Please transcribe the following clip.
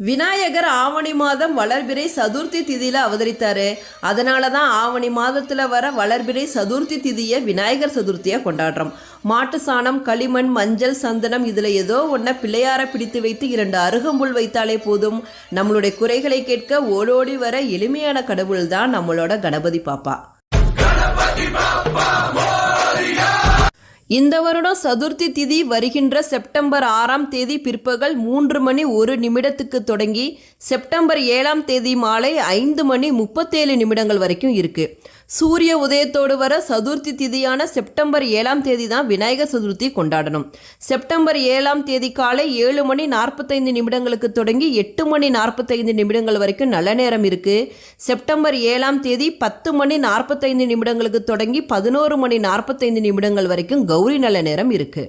விநாயகர் ஆவணி மாதம் வளர்பிறை சதுர்த்தி திதியில் அவதரித்தார். அதனால தான் ஆவணி மாதத்தில் வர வளர்பிறை சதுர்த்தி திதியை விநாயகர் சதுர்த்தியாக கொண்டாடுறோம். மாட்டு சாணம், களிமண், மஞ்சள், சந்தனம் இதில் ஏதோ ஒன்றை பிள்ளையாரை பிடித்து வைத்து 2 அருகம்புல் வைத்தாலே போதும். நம்மளுடைய குறைகளை கேட்க ஓடோடி வர எளிமையான கடவுள் தான் நம்மளோட கணபதி பாப்பா. இந்த வருடம் சதுர்த்தி திதி வருகின்ற செப்டம்பர் 6ஆம் தேதி பிற்பகல் 3:01 தொடங்கி செப்டம்பர் 7ஆம் தேதி மாலை 5:37 வரைக்கும் இருக்கு. சூரிய உதயத்தோடு வர சதுர்த்தி திதியான செப்டம்பர் 7ஆம் தேதி தான் விநாயகர் சதுர்த்தி கொண்டாடணும். செப்டம்பர் 7ஆம் தேதி காலை 7:45 தொடங்கி 8:45 வரைக்கும் நல்ல நேரம் இருக்கு. செப்டம்பர் 7ஆம் தேதி 10:45 தொடங்கி 11:45 வரைக்கும் கௌரி நல்ல நேரம் இருக்கு.